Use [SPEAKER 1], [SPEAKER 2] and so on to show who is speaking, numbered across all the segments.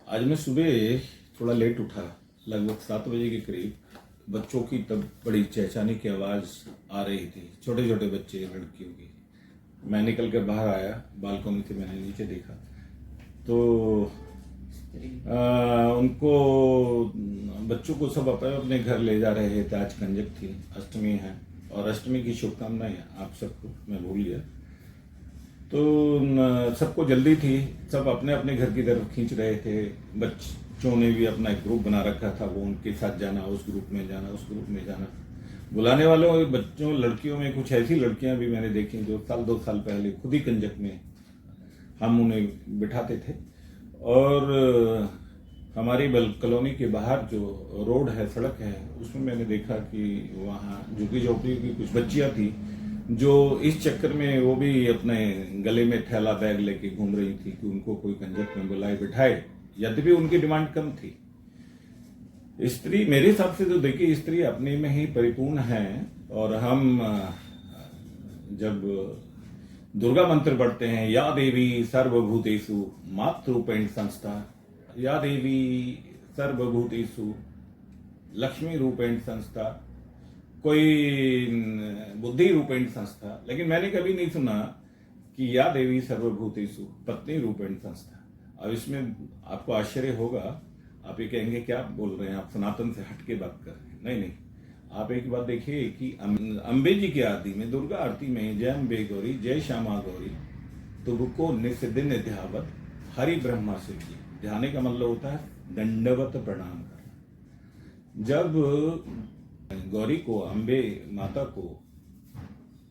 [SPEAKER 1] आज मैं सुबह थोड़ा लेट उठा, लगभग 7 बजे के करीब। बच्चों की तब बड़ी चहचहाने की आवाज़ आ रही थी, छोटे छोटे बच्चे, लड़कियों की। मैं निकल कर बाहर आया, बालकनी से मैंने नीचे देखा तो उनको, बच्चों को सब अपने अपने घर ले जा रहे थे। आज कंजक थी, अष्टमी है, और अष्टमी की शुभकामनाएं आप सबको, मैं भूल गया। तो सबको जल्दी थी, सब अपने अपने घर की तरफ खींच रहे थे। बच्चों ने भी अपना एक ग्रुप बना रखा था, वो उनके साथ जाना, उस ग्रुप में जाना, उस ग्रुप में जाना। बुलाने वालों बच्चों, लड़कियों में कुछ ऐसी लड़कियां भी मैंने देखी जो 2 साल पहले खुद ही कंजक में हम उन्हें बिठाते थे। और हमारी कॉलोनी के बाहर जो रोड है, सड़क है, उसमें मैंने देखा कि वहाँ झुग्गी झोपड़ियों की कुछ बच्चियां थी जो इस चक्कर में वो भी अपने गले में थैला बैग लेके घूम रही थी कि उनको कोई कंजक में बुलाए बिठाए, यद्यपि उनकी डिमांड कम थी। स्त्री, मेरे हिसाब से तो देखिए, स्त्री अपने में ही परिपूर्ण है। और हम जब दुर्गा मंत्र पढ़ते हैं, या देवी सर्वभूतेषु मातृरूपेण संस्था, या देवी सर्वभूतेषु लक्ष्मी रूपेण संस्था, कोई बुद्धि रूपेण संस्था, लेकिन मैंने कभी नहीं सुना कि या देवी सर्वभूतेषु पत्नी रूपेण संस्था। अब इसमें आपको आश्चर्य होगा, आप ये कहेंगे क्या बोल रहे हैं, आप सनातन से हट के बात कर रहे हैं। नहीं नहीं, आप एक बात देखिए कि अम्बे जी की आरती में, दुर्गा आरती में, जय अम्बे गौरी, जय श्यामा गौरी, तुमको निस्दिन ध्यावत हरि ब्रह्मा से की। ध्याने का मतलब होता है दंडवत प्रणाम करना। जब गौरी को, अम्बे माता को,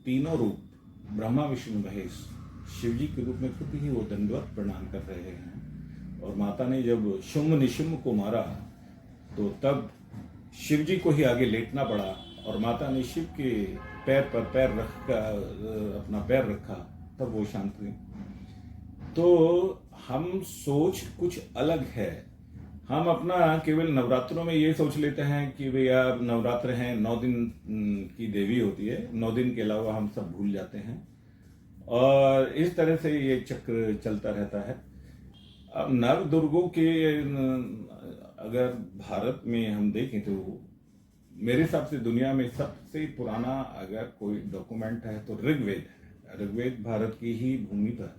[SPEAKER 1] तीनों रूप ब्रह्मा विष्णु महेश शिव जी के रूप में खुद ही वो दंडवत प्रणाम कर रहे हैं, और माता ने जब शुम्भ निशुम्भ को मारा तो तब शिव जी को ही आगे लेटना पड़ा, और माता ने शिव के पैर पर पैर अपना पैर रखा, तब वो शांत हुई। तो हम सोच कुछ अलग है। हम अपना केवल नवरात्रों में ये सोच लेते हैं कि भैया नवरात्र हैं, 9 दिन की देवी होती है, 9 दिन के अलावा हम सब भूल जाते हैं, और इस तरह से ये चक्र चलता रहता है। अब नव दुर्गों के अगर भारत में हम देखें तो मेरे हिसाब से दुनिया में सबसे पुराना अगर कोई डॉक्यूमेंट है तो ऋग्वेद है। ऋग्वेद भारत की ही भूमि पर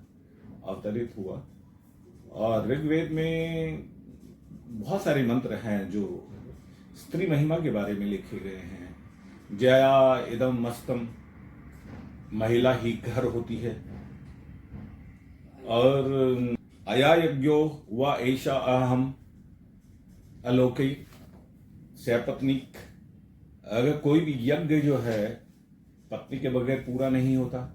[SPEAKER 1] अवतरित हुआ, और ऋग्वेद में बहुत सारे मंत्र हैं जो स्त्री महिमा के बारे में लिखे गए हैं। जया इदम मस्तम, महिला ही घर होती है, और अया यज्ञो व ऐशा अहम अलौकिक सपत्निक। अगर कोई भी यज्ञ जो है पत्नी के बगैर पूरा नहीं होता।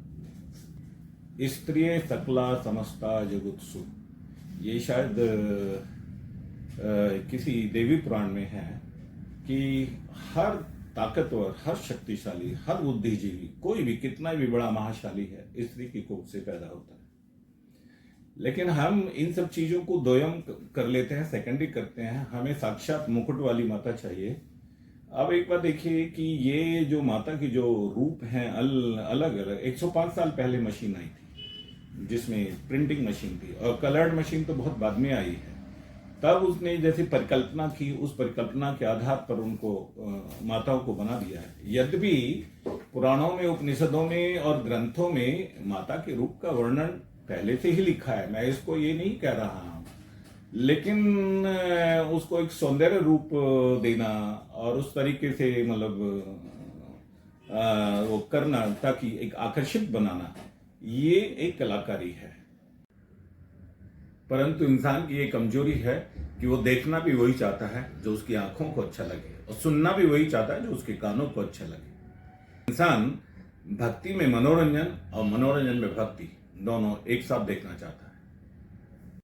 [SPEAKER 1] स्त्रिय सकला समस्ता जगुत्सु, ये शायद किसी देवी पुराण में है कि हर ताकतवर, हर शक्तिशाली, हर बुद्धिजीवी, कोई भी कितना भी बड़ा महाशाली है, स्त्री की कोख से पैदा होता है। लेकिन हम इन सब चीजों को दोयम कर लेते हैं, सेकेंडरी करते हैं। हमें साक्षात मुकुट वाली माता चाहिए। अब एक बात देखिए कि ये जो माता की जो रूप हैं अलग अलग, 105 साल पहले मशीन आई थी जिसमें प्रिंटिंग मशीन थी, और कलर्ड मशीन तो बहुत बाद में आई है। तब उसने जैसी परिकल्पना की, उस परिकल्पना के आधार पर उनको माताओं को बना दिया है। यद्यपि पुराणों में, उपनिषदों में और ग्रंथों में माता के रूप का वर्णन पहले से ही लिखा है, मैं इसको ये नहीं कह रहा हूं, लेकिन उसको एक सौंदर्य रूप देना और उस तरीके से मतलब वो करना ताकि एक आकर्षित बनाना, ये एक कलाकारी है। परंतु इंसान की ये कमजोरी है कि वो देखना भी वही चाहता है जो उसकी आंखों को अच्छा लगे, और सुनना भी वही चाहता है जो उसके कानों को अच्छा लगे। इंसान भक्ति में मनोरंजन और मनोरंजन में भक्ति दोनों एक साथ देखना चाहता है।